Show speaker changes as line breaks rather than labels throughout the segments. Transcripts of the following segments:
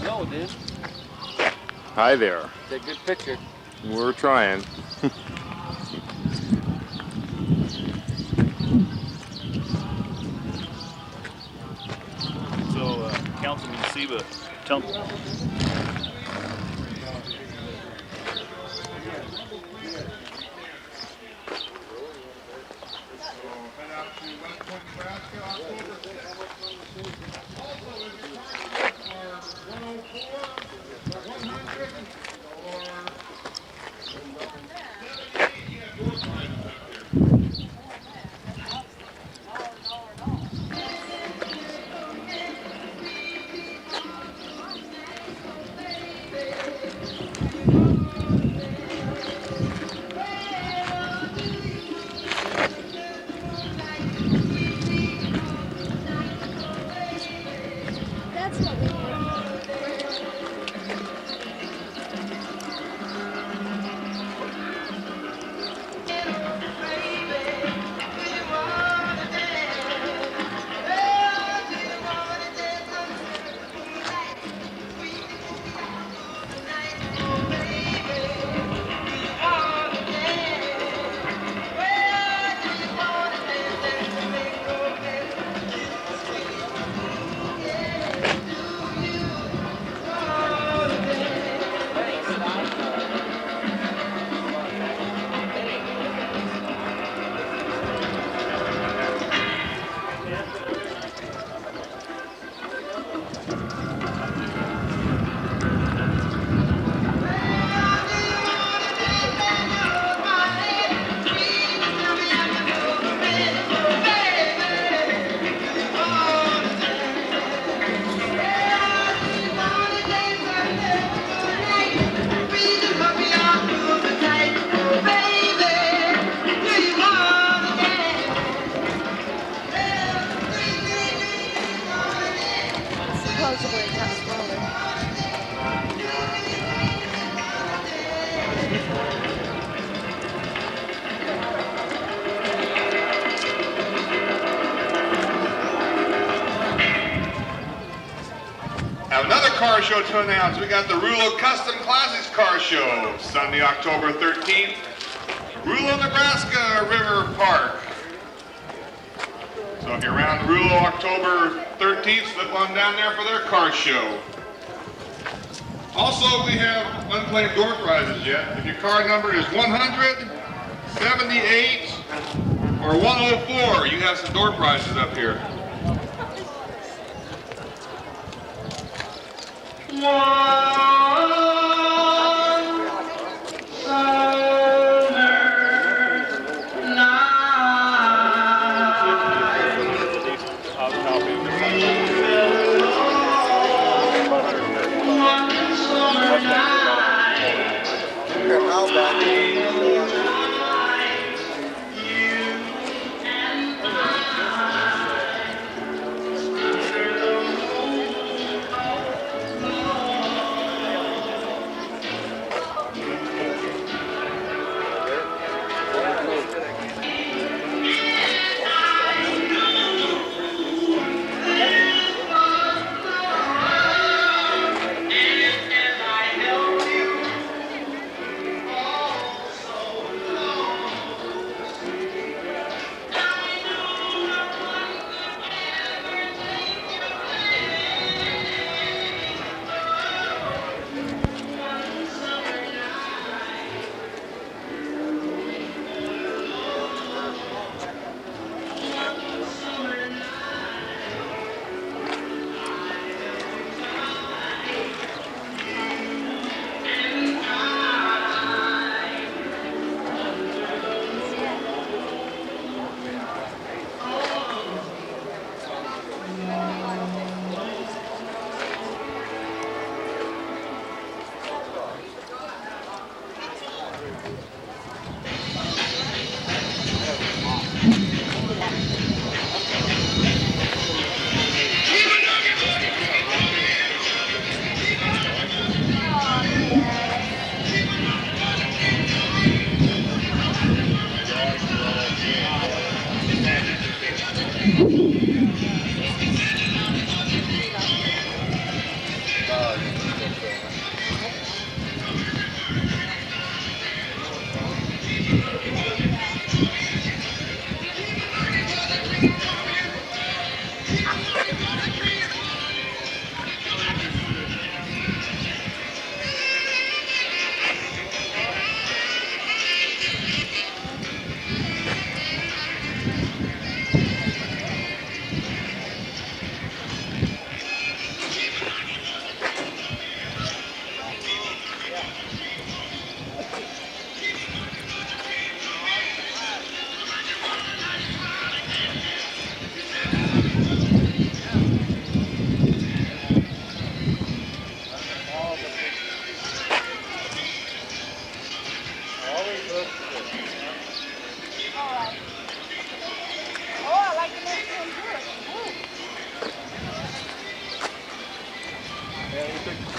Hello, dude.
Hi there.
It's a good picture.
We're trying.
So, Councilman Seba, tell me.
Head out to West Point, Nebraska, October 6th. Also, if your car numbers are 104, 100, or 78, you have door prizes up here.
That's what we need. Supposedly it got smaller.
Have another car show to announce. We got the Rulo Custom Classics Car Show, Sunday, October 13th. Rulo, Nebraska, River Park. So if you're around Rulo October 13th, slip on down there for their car show. Also, we have unclaimed door prizes yet. If your car number is 100, 78, or 104, you have some door prizes up here.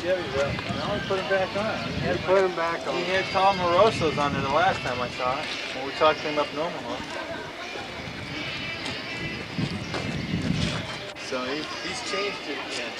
Now we put him back on.
You put him back on.
He had Tom Moroso's on there the last time I saw it, when we talked to him up in Omaha. So he's changed it again.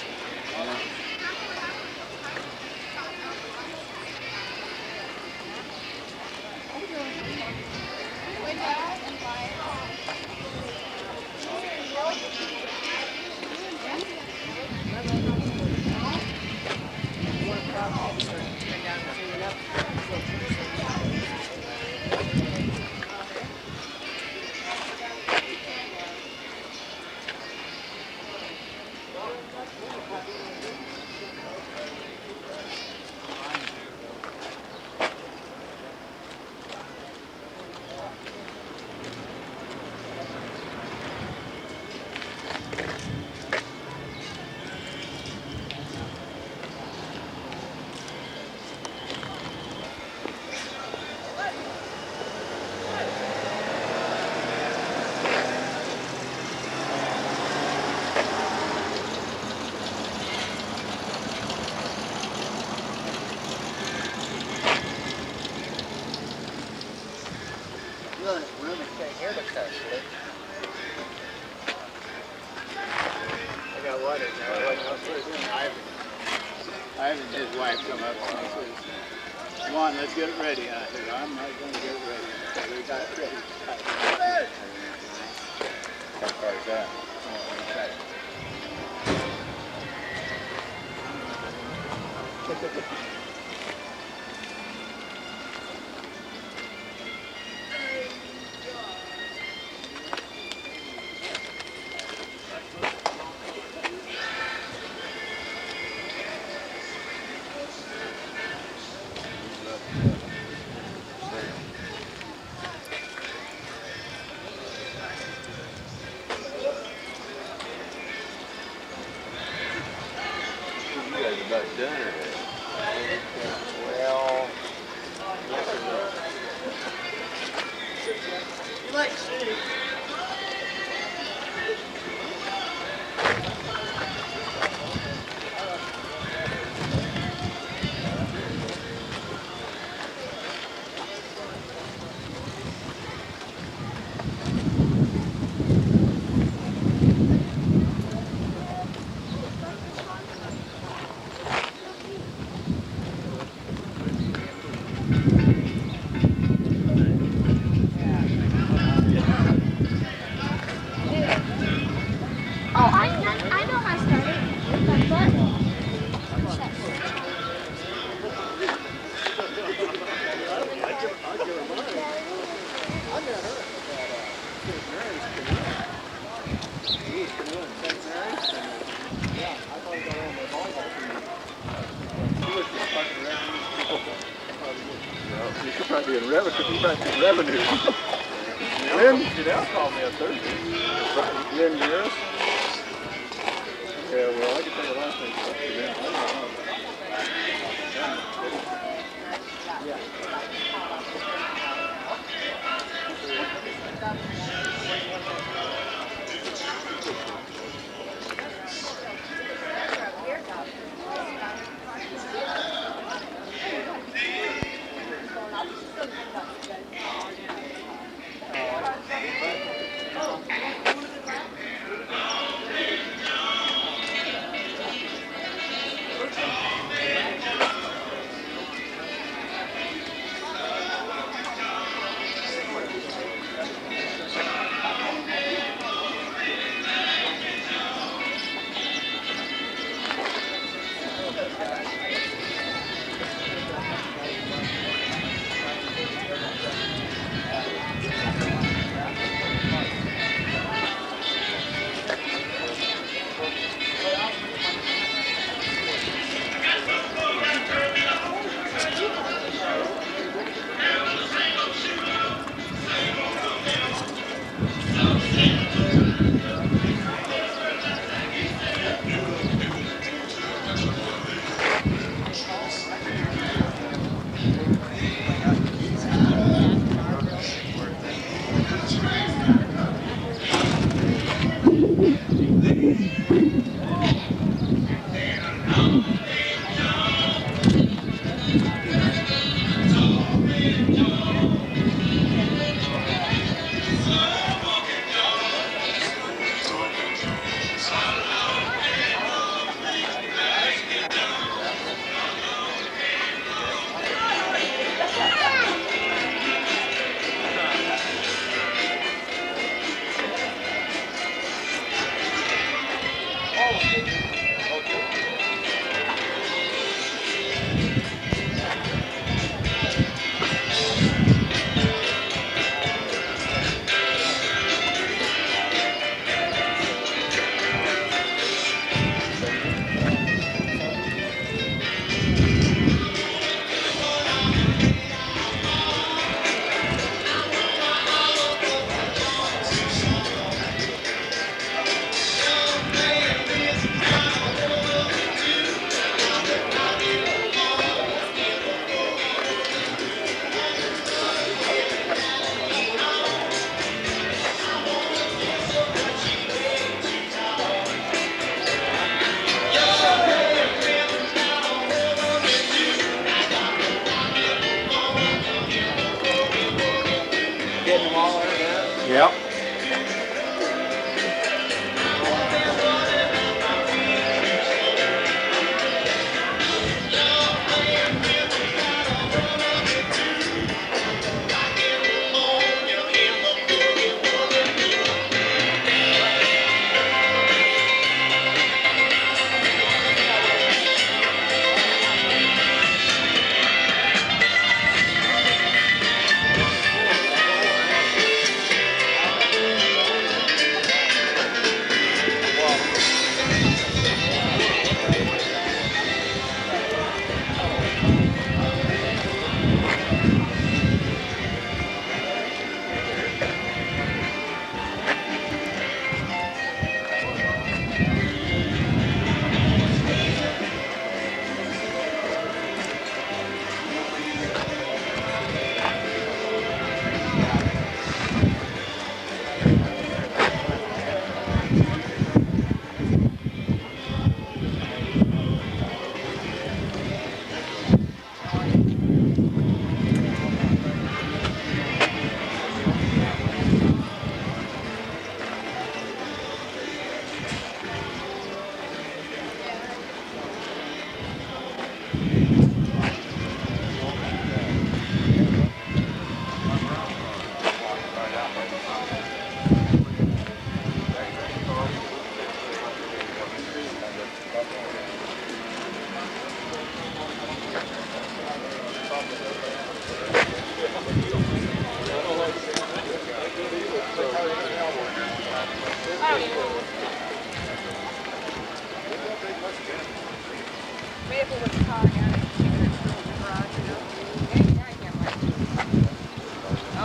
Yeah.
I got water now. Ivan and his wife come up and he says, come on, let's get it ready. I said, I'm not going to get it ready. So we got it ready. How far is that?
About done already.
Well,
You like city?
Oh, I know how I started with my butt.
you should probably be in revenue. Lynn,
Janelle called me on Thursday.
Lynn Dearest. Yeah, well, I can tell you last name.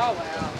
Oh, wow.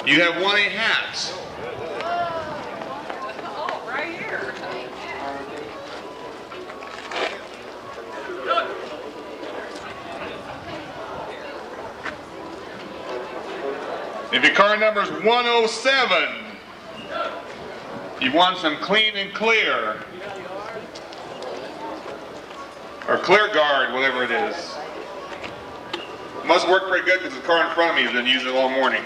You have won a hat.
Oh, right here.
If your car number is 107, you want some clean and clear. Or clear guard, whatever it is. Must work pretty good because the car in front of me has been using it all morning.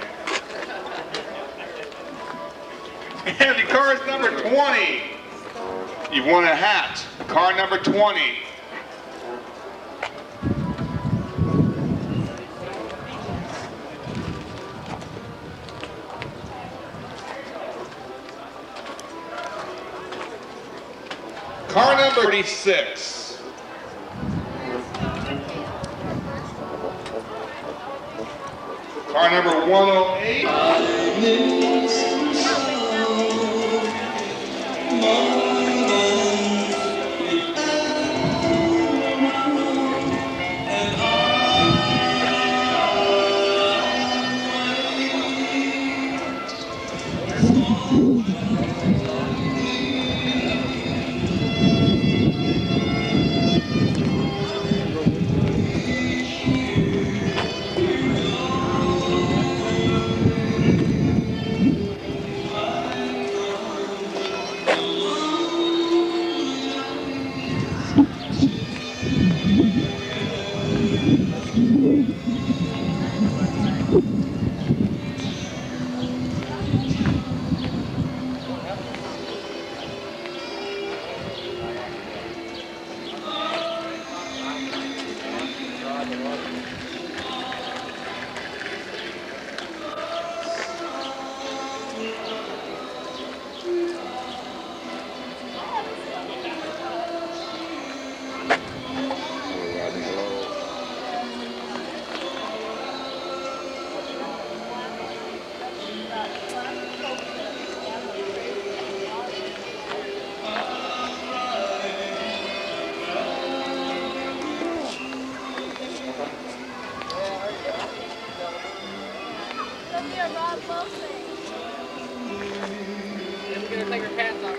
And your car is number 20. You've won a hat. Car number 20. Car number 36. Car number 108.
We're gonna take our pants off.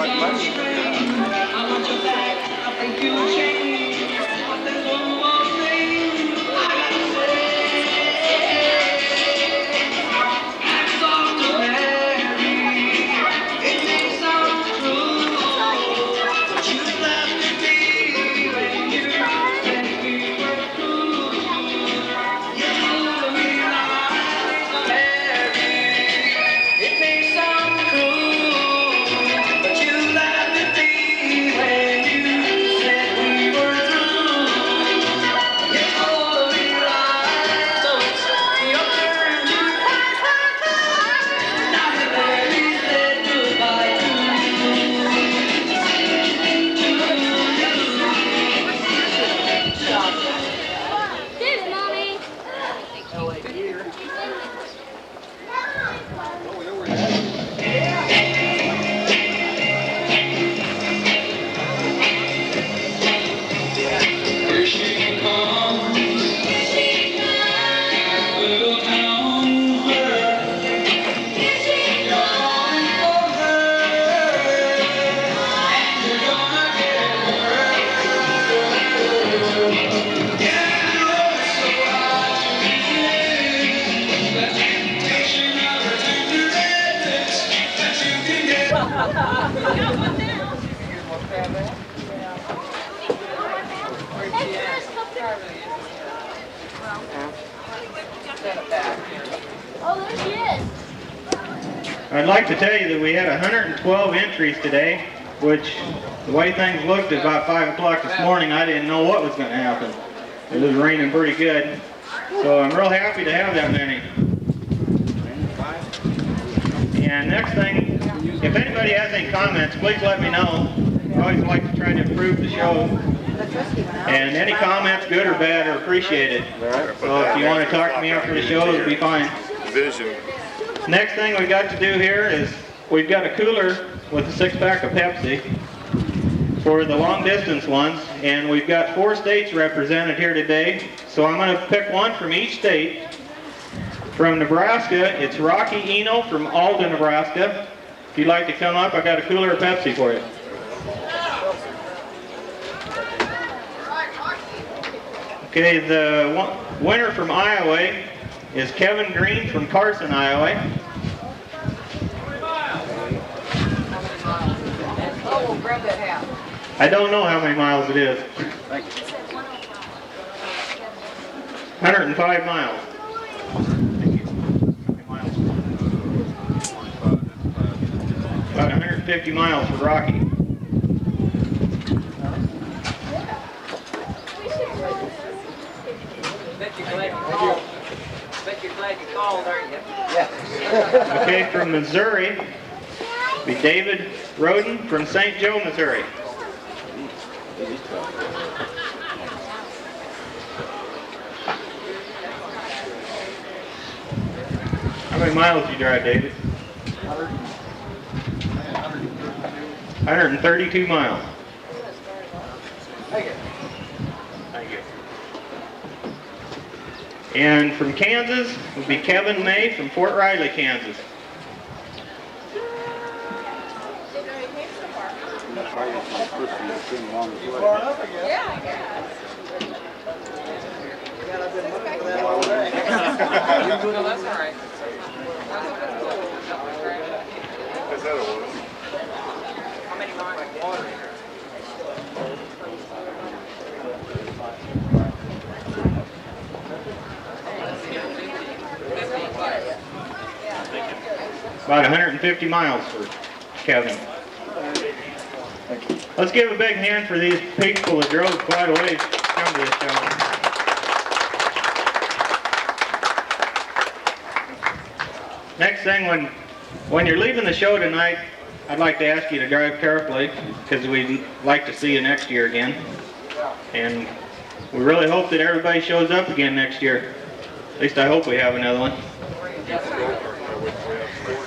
much money.
I'd like to tell you that we had 112 entries today, which the way things looked at about 5 o'clock this morning, I didn't know what was going to happen. It was raining pretty good, so I'm real happy to have that many. And next thing, if anybody has any comments, please let me know. I always like to try to improve the show. And any comments, good or bad, are appreciated. So if you want to talk to me after the show, it'll be fine.
Vision.
Next thing we got to do here is we've got a cooler with a 6-pack of Pepsi for the long distance ones, and we've got 4 states represented here today. So I'm going to pick one from each state. From Nebraska, it's Rocky Eno from Alden, Nebraska. If you'd like to come up, I got a cooler of Pepsi for you. Okay, the winner from Iowa is Kevin Green from Carson, Iowa.
Oh, we'll grab that hat.
I don't know how many miles it is. 105 miles. About 150 miles for Rocky.
Bet you're glad you called, aren't you?
Okay, from Missouri, be David Roden from St. Joe, Missouri. How many miles do you drive, David? 132 miles.
Thank you.
Thank you. And from Kansas would be Kevin May from Fort Riley, Kansas.
Yeah, I guess. No, that's all right. How many miles?
About 150 miles for Kevin. Let's give a big hand for these people that drove quite a ways to come to this show. Next thing, when you're leaving the show tonight, I'd like to ask you to drive carefully, because we'd like to see you next year again. And we really hope that everybody shows up again next year. At least I hope we have another one.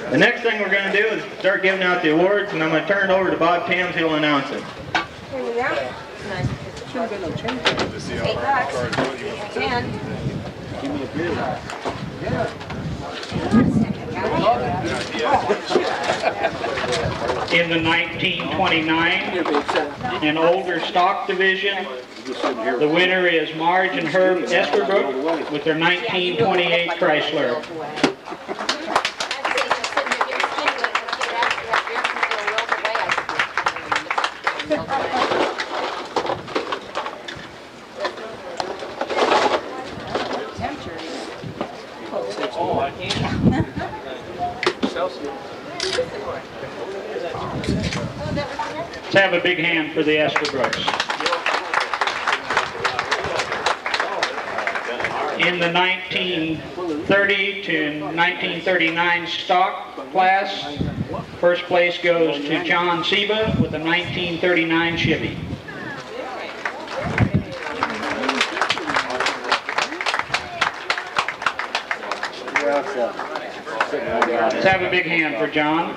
The next thing we're going to do is start giving out the awards, and I'm going to turn it over to Bob Tams. He'll announce it.
Here we are. Nice. $8. 10.
Give me a beer. Yeah.
In the 1929 and older stock division, the winner is Marge and Herb Esperbrook with their 1928 Chrysler. Let's have a big hand for the Esperbrooks. In the 1930 to 1939 stock class, first place goes to John Seba with a 1939 Chevy. Let's have a big hand for John.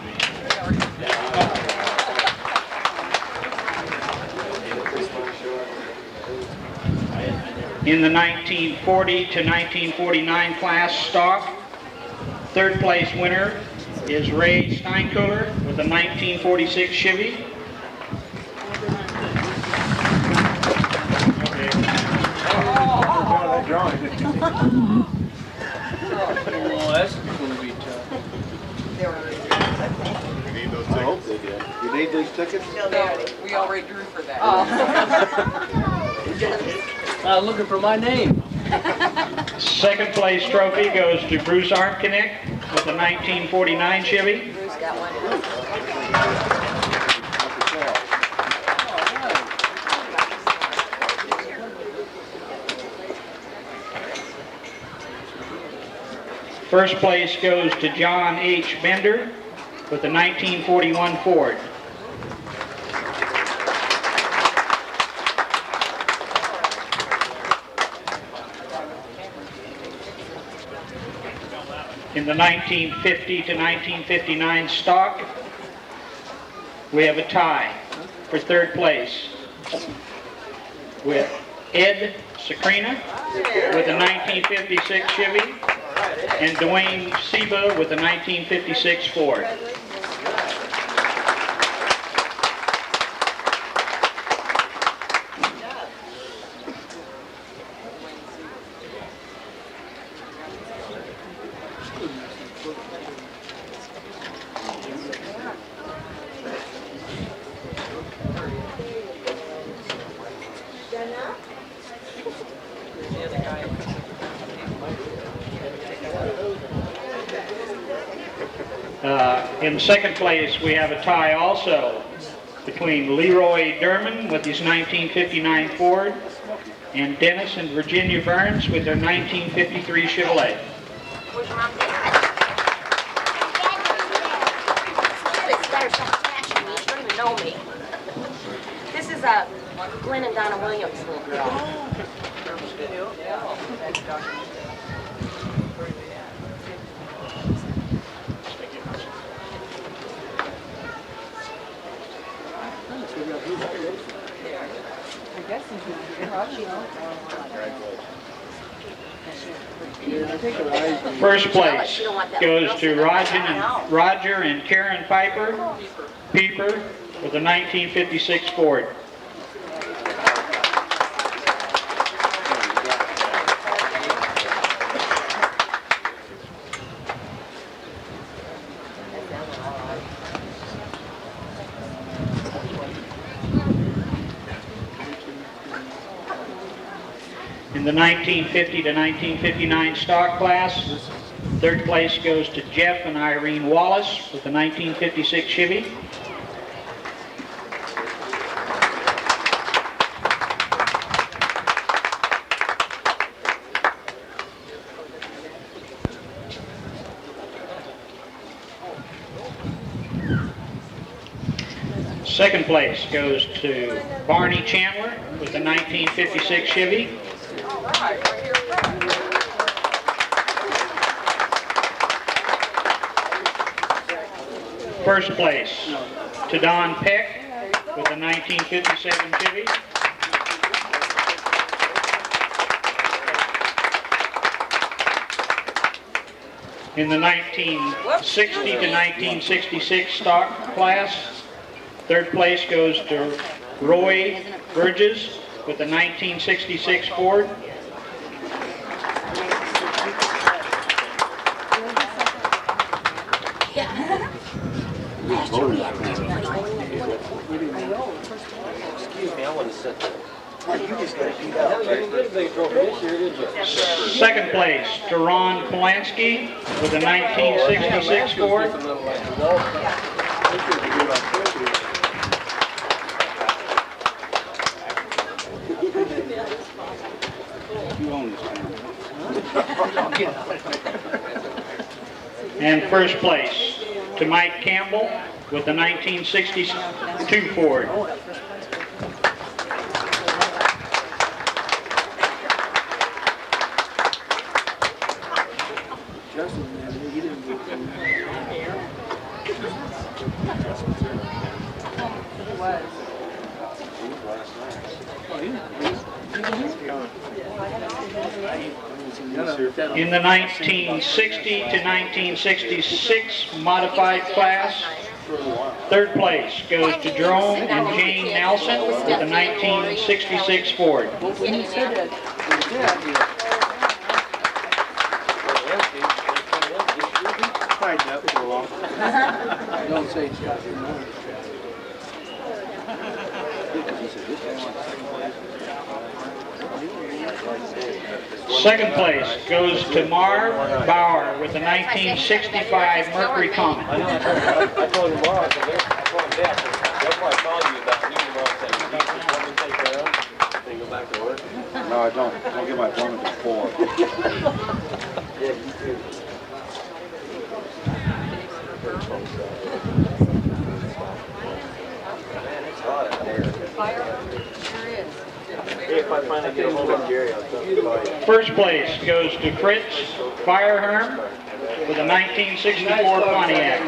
In the 1940 to 1949 class stock, third place winner is Ray Steinkuhler with a 1946 Chevy.
Oh, that's going to be tough.
I hope they did. You need these tickets?
No, we already drew for that.
Looking for my name.
Second place trophy goes to Bruce Armknecht with a 1949 Chevy.
Bruce got one.
First place goes to John H. Bender with a 1941 Ford. In the 1950 to 1959 stock, we have a tie for third place with Ed Sakrina with a 1956 Chevy and Dwayne Seba with a 1956 Ford. In second place, we have a tie also between Leroy Derman with his 1959 Ford and Dennis and Virginia Burns with their 1953 Chevrolet.
Where's your mom? It's better stop flashing me. You don't even know me. This is Glenn and Donna Williams' little girl.
First place goes to Roger and Karen Pieper with a 1956 Ford. In the 1950 to 1959 stock class, third place goes to Jeff and Irene Wallace with the 1956 Chevy. Second place goes to Barney Chandler with the 1956 Chevy. First place to Don Peck with a 1957 Chevy. In the 1960 to 1966 stock class, Third place goes to Roy Burgess with the 1966 Ford. Second place to Ron Polanski with the 1966 Ford. And first place to Mike Campbell with the 1962 Ford. In the 1960 to 1966 modified class, third place goes to Jerome and Jane Nelson with the 1966 Ford.
Don't say Scott.
Second place goes to Marv Bauer with the 1965 Mercury Comet.
I told him tomorrow, I told him yes. That's why I called you about you tomorrow. Said, you want me to take care of him? Then you go back to work?
No, I don't. Don't get my phone until 4.
Yeah, you too. Man, it's hot out there.
Sure is.
If I finally get a hold of Jerry, I'll tell you about it.
First place goes to Fritz Fireherm with a 1964 Pontiac.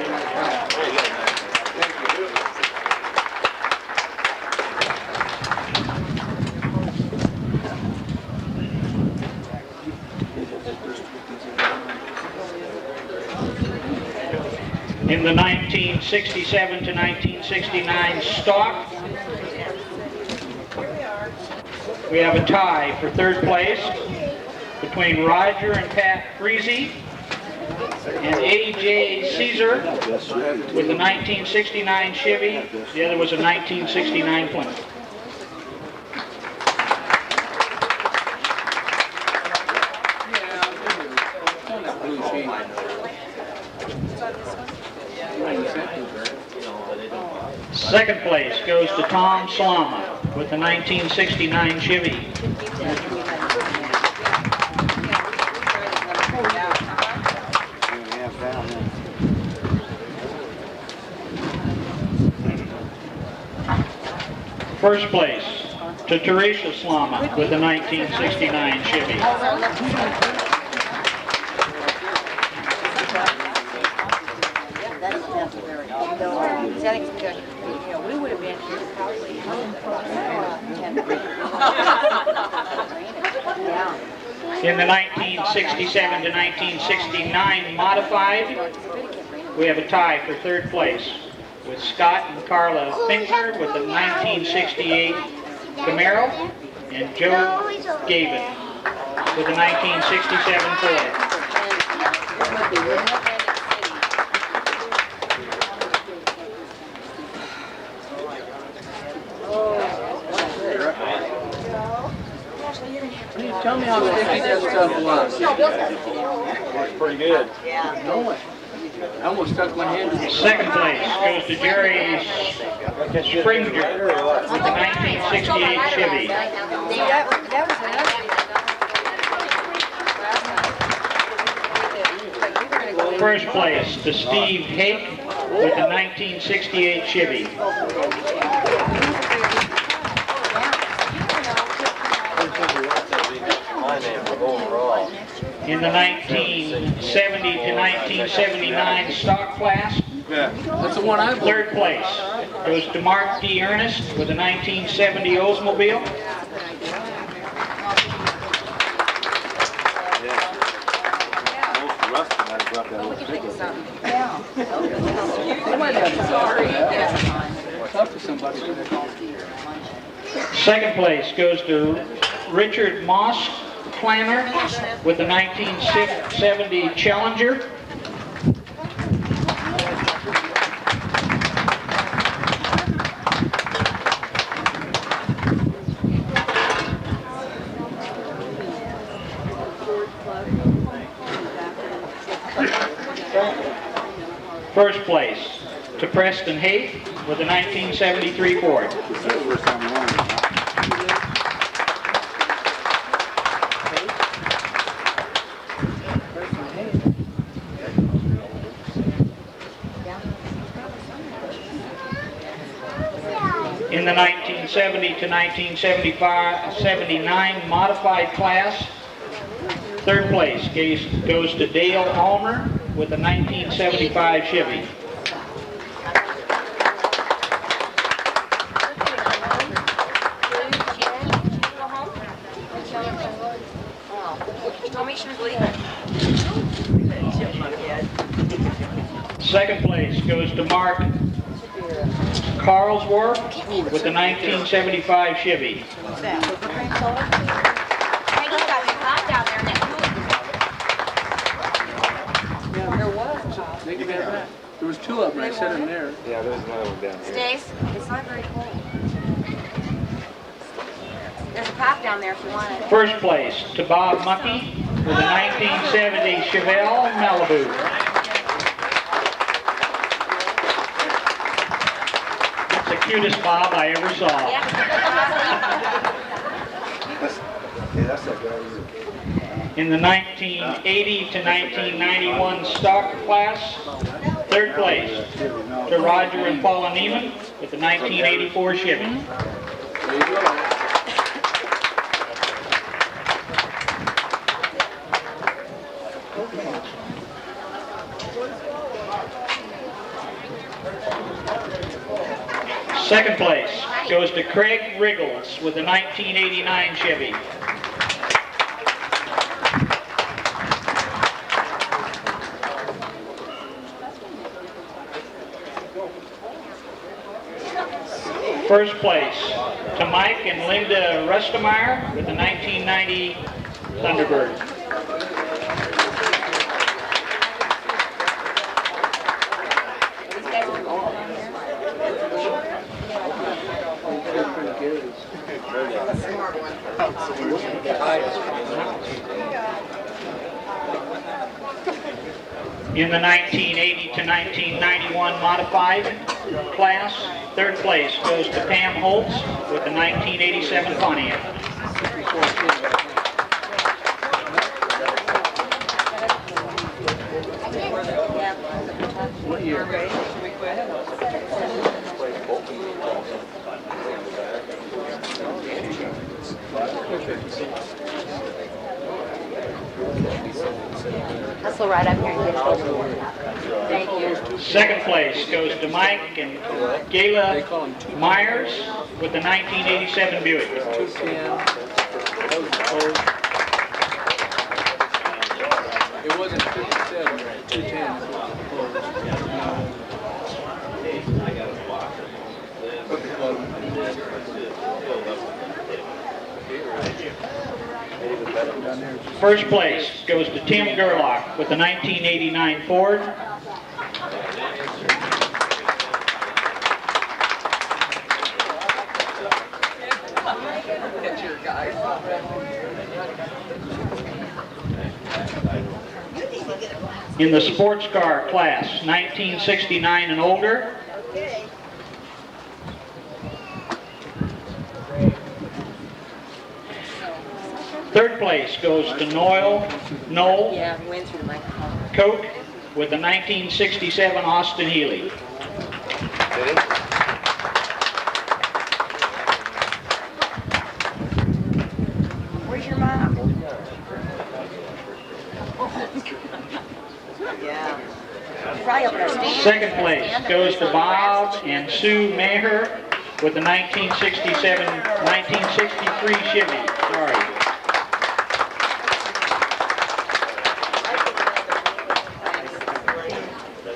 In the 1967 to 1969 stock, we have a tie for third place between Roger and Pat Freese and A.J. Caesar with the 1969 Chevy. The other was a 1969 Plymouth. Second place goes to Tom Slama with the 1969 Chevy. First place to Teresa Slama with the 1969 Chevy.
We would have been here probably 10
In the 1967 to 1969 modified, we have a tie for third place with Scott and Carla Finkler with the 1968 Camaro and Joe Gavin with the 1967 Ford.
Tell me how sticky that stuff was.
It's
pretty good.
Yeah.
No, I almost stuck my hand in it.
Second place goes to Jerry Springer with the 1968 Chevy.
That was another.
First place to Steve Hake with the 1968 Chevy. In the 1970 to 1979 stock class,
That's the one I bought.
third place goes to Mark D. Ernest with a 1970 Oldsmobile.
Sorry.
somebody for that.
Second place goes to Richard Moss Planner with the 1970 Challenger. First place to Preston Haight with the 1973 Ford.
That's the first time I'm learning.
In the 1970 to 1979 modified class, third place goes to Dale Almer with the 1975 Chevy. Second place goes to Mark Carlsworth with the 1975 Chevy.
What's that? Peggy's got some hot down there next to it.
There was a job.
There was two of them, I set them there.
Yeah, there's another one down here.
Stace, it's not very cold. There's a pop down there if you want it.
First place to Bob Muckey with the 1970 Chevelle Malibu. That's the cutest Bob I ever saw.
Yeah.
That's that guy.
In the 1980 to 1991 stock class, third place to Roger and Paula Neiman with the 1984 Chevy.
There you go.
Second place goes to Craig Riggles with the 1989 Chevy. First place to Mike and Linda Rustemeyer with the 1990 Thunderbird. In the 1980 to 1991 modified class, third place goes to Pam Holtz with the 1987 Pontiac.
What year?
Hustle right up here and get it. Thank you.
Second place goes to Mike and Gayla Myers with the 1987 Buick.
210. It wasn't 57, 210.
First place goes to Tim Gerlach with the 1989 Ford. In the sports car class, 1969 and older, third place goes to Noel
Yeah, we went through the microphone.
Coke with the 1967 Austin Healey.
Where's your mom? Yeah. Probably up in our stand.
Second place goes to Bob and Sue Maher with the 1963 Chevy. Sorry.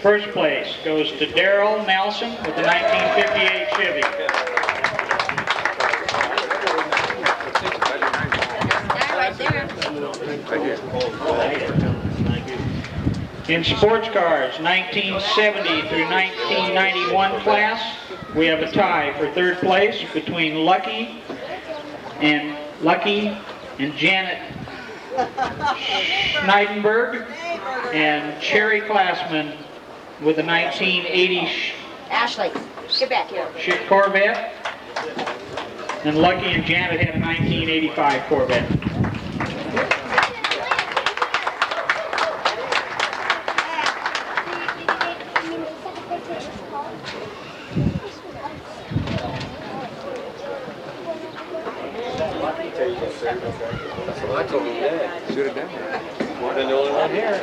First place goes to Daryl Nelson with the 1958 Chevy.
Right there.
In sports cars, 1970 through 1991 class, we have a tie for third place between Lucky and Janet Schneidenberg and Cherry Classman with a 1980
Ashley, get back here.
Corvette, and Lucky and Janet had a 1985 Corvette.
That's what I told him, Dad. Should have done that. We're the only one here.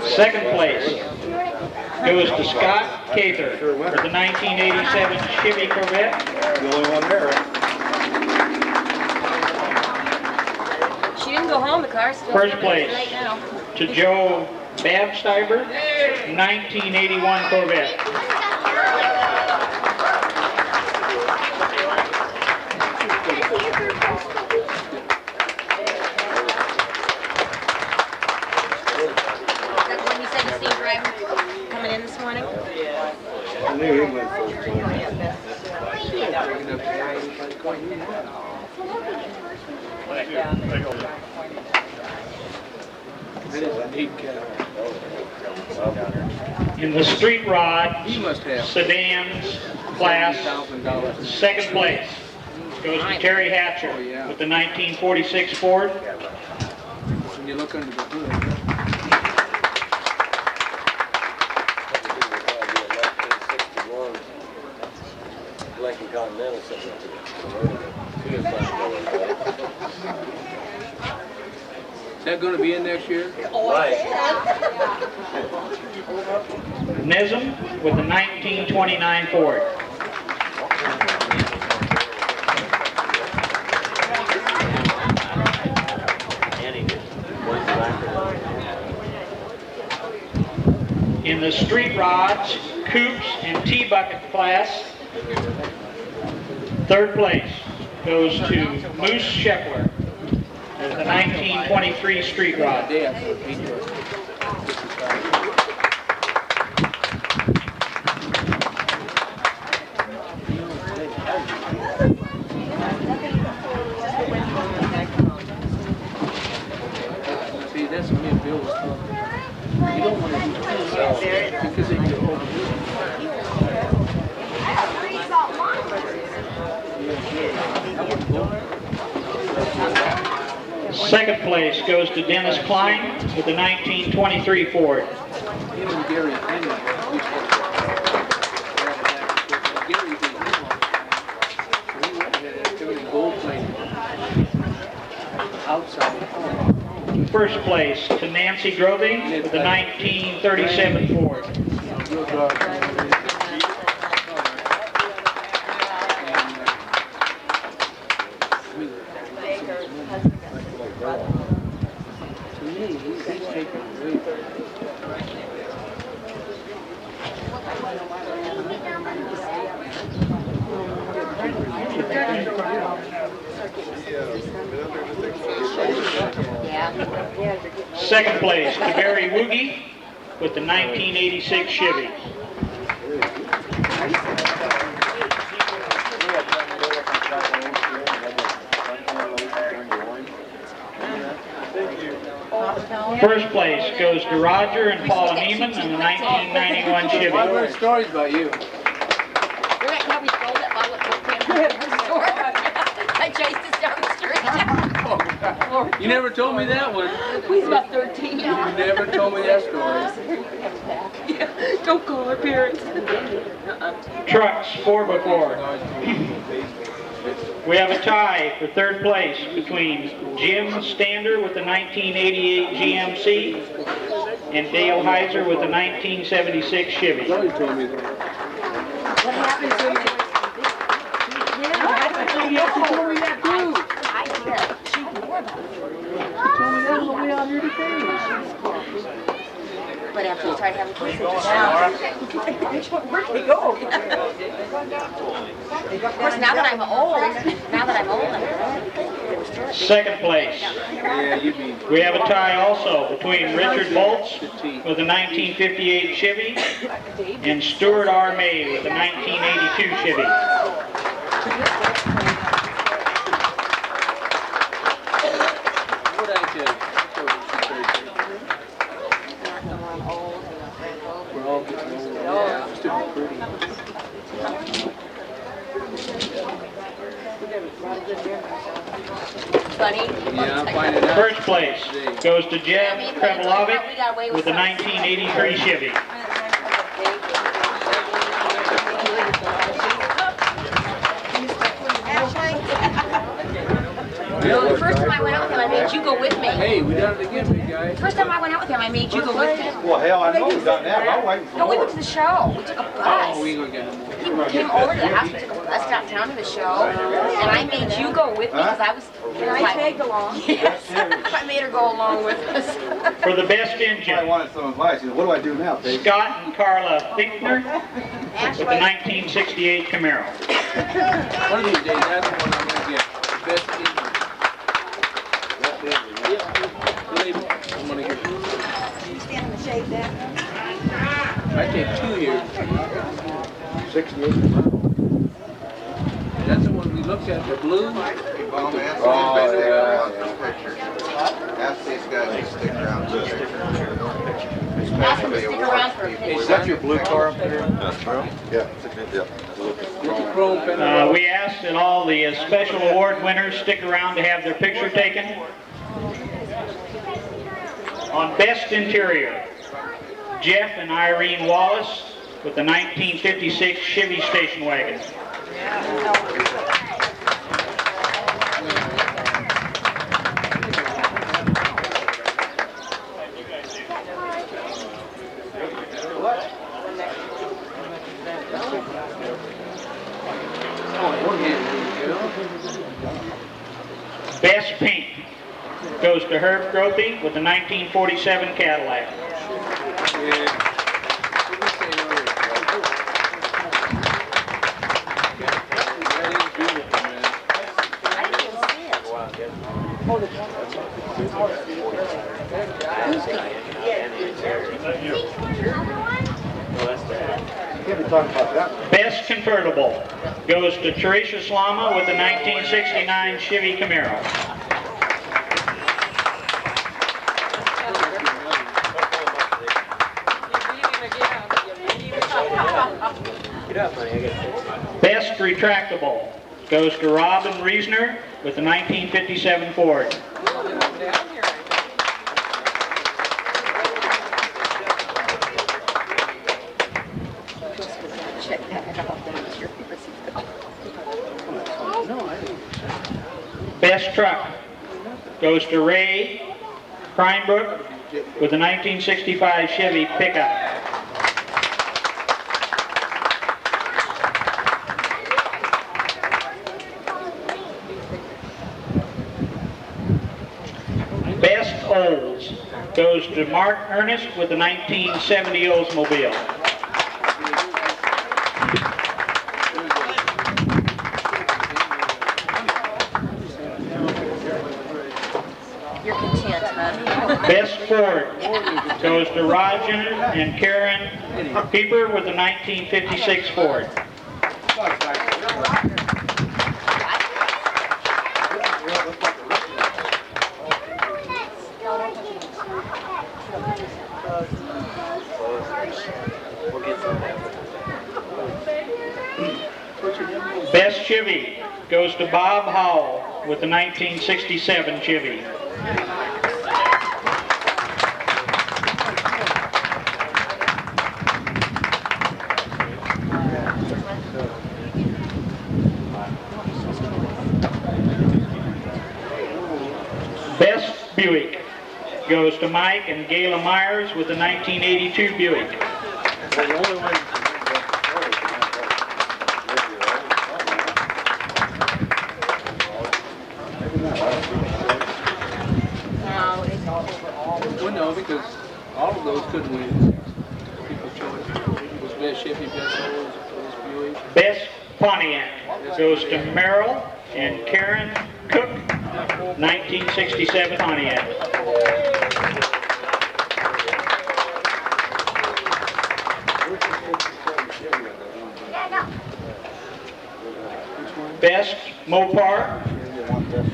Second place goes to Scott Cather with the 1987 Chevy Corvette.
The only one there.
She didn't go home, the car's still
First
there
place
right now.
to Joe Babsteiber, 1981 Corvette.
That's when you said you seen driver coming in this morning?
I knew he went first.
In the street rod sedans class, second place goes to Terry Hatcher with the 1946 Ford.
When you look under the hood.
Lincoln Continental sitting up here.
Is that going to be in next year?
Right.
Nism with the 1929 Ford. In the street rods, coupes, and T-bucket class, third place goes to Moose Shepler with the 1923 street rod.
See, that's what me and Bill was talking about. You don't want to do that because they get old.
Second place goes to Dennis Klein with the 1923 Ford.
Him and Gary Henry. Gary did him everything gold plated. Outside.
First place to Nancy Grovey with the 1937 Ford.
Real dark. To me, he's taking away.
Second place to Barry Woogie with the 1986 Chevy. First place goes to Roger and Paula Neiman in the 1991 Chevy.
I've heard stories about you.
You're at how we sold that bottle of cocaine at the store. I chased us down the street.
You never told me that one.
He's about 13.
You never told me that story.
Yeah, don't call her parents.
Trucks 4x4. We have a tie for third place between Jim Stander with the 1988 GMC and Dale Heiser with the 1976 Chevy.
You told me that.
What happened to me?
Yeah, you told me that too.
I can't. She wore that.
You told me that on the way out here today.
quit after you tried having kids. Where'd they go? Of course, now that I'm old,
Second place. We have a tie also between Richard Boltz with a 1958 Chevy and Stuart R. May with a 1982 Chevy.
Funny.
Yeah, I'm finding out.
First place goes to Jeff Krevelovic with the 1983 Chevy.
The first time I went out with him, I made you go with me.
Hey, we done it again, you guys.
First time I went out with him, I made you go with me.
Well, hell, I know we've done that, but I'm waiting for
No, we
more.
went to the show. We took a bus.
Oh, we ain't gonna get no more.
He came over to the house, we took a bus downtown to the show, and I made you go with me because I was. And I tagged along. Yes, I made her go along with us.
For the best
I
engine,
wanted some advice. You know, what do I do now, Dave?
Scott and Carla Fichtner with the 1968 Camaro.
One of these days, that's the one I'm gonna get. The best engine. I'm gonna get.
Stand in the shade there.
I take 2 years.
68.
That's the one we looked at, the blue.
Oh, man,
Oh, yeah.
ask these guys to stick around for a picture.
Ask him to stick around for a picture.
Is that your blue car up there?
Yeah.
Chrome pen.
We asked that all the special award winners stick around to have their picture taken. On Best Interior, Jeff and Irene Wallace with the 1956 Chevy station wagon. Best Paint goes to Herb Gropey with the 1947 Cadillac. Best Convertible goes to Teresa Slama with the 1969 Chevy Camaro. Best Retractable goes to Robin Reisner with the 1957 Ford. Best Truck goes to Ray Prinebrook with the 1965 Chevy pickup. Best Olds goes to Mark Ernest with the 1970 Oldsmobile.
You're content, huh?
Best Ford goes to Roger and Karen Pieper with the 1956 Ford. Best Chevy goes to Bob Howell with the 1967 Chevy. Best Buick goes to Mike and Gayla Myers with the 1982 Buick.
Well, no, because all of those couldn't win.
Best Pontiac goes to Merrill and Karen Cook, 1967 Pontiac. Best Mopar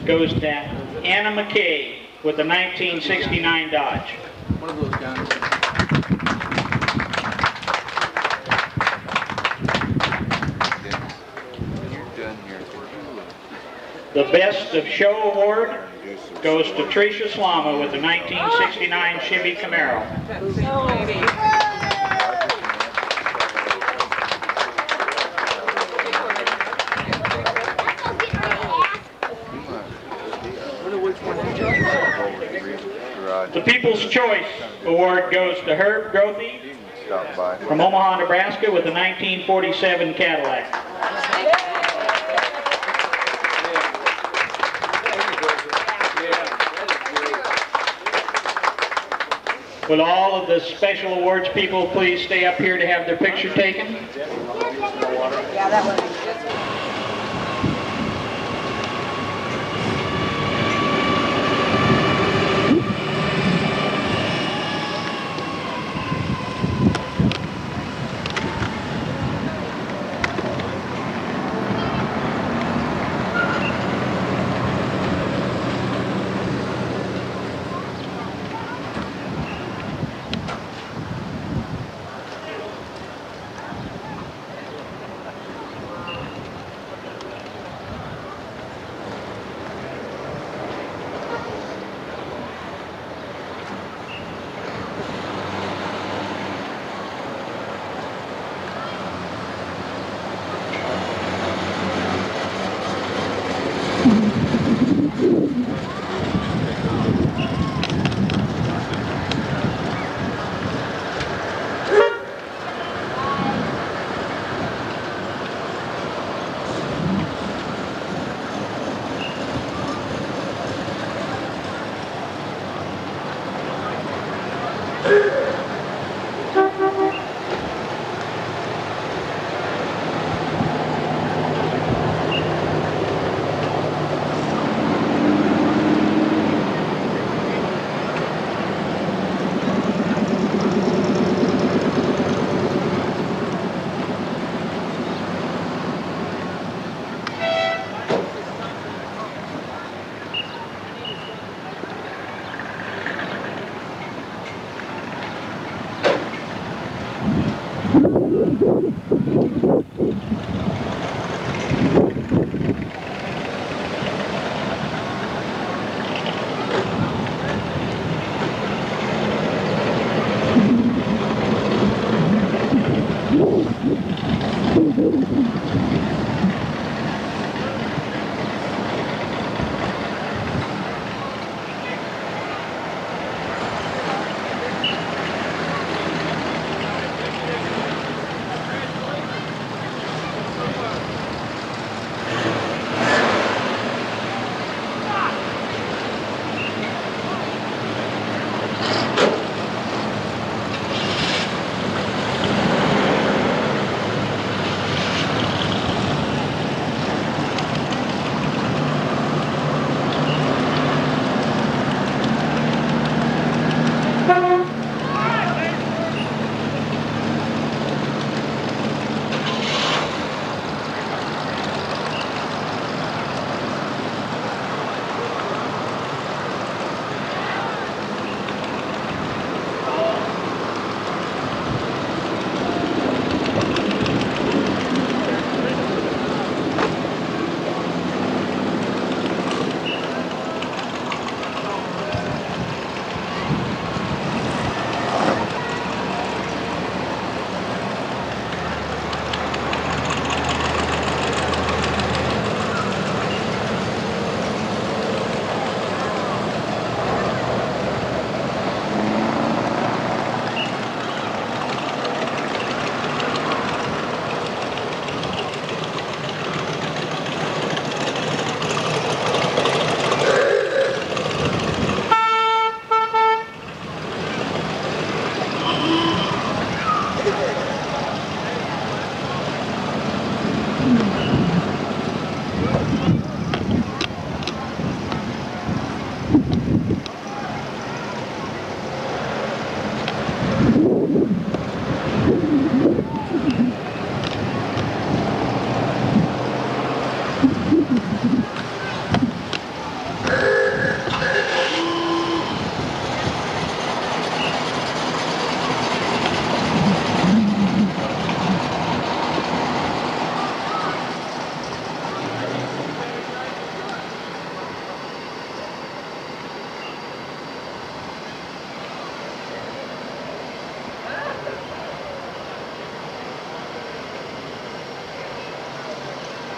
goes to Anna McKay with the 1969 Dodge.
One of those guys.
The Best of Show Award goes to Tricia Slama with the 1969 Chevy Camaro. The People's Choice Award goes to Herb Grothy from Omaha, Nebraska with the 1947 Cadillac. Will all of the special awards people please stay up here to have their picture taken?
Yeah, that was.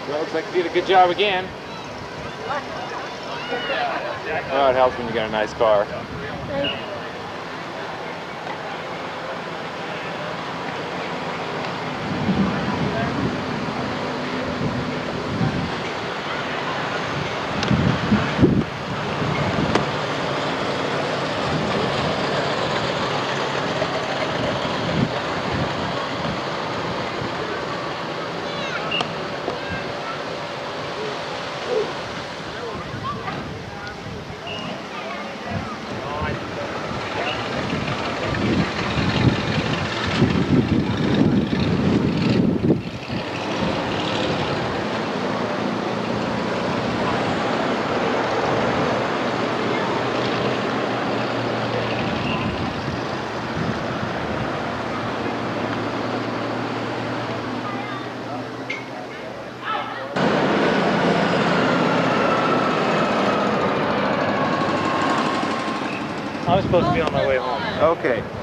Well, looks like you did a good job again. Oh, it helps when you got a nice car.
I was supposed to be on my way home.
Okay.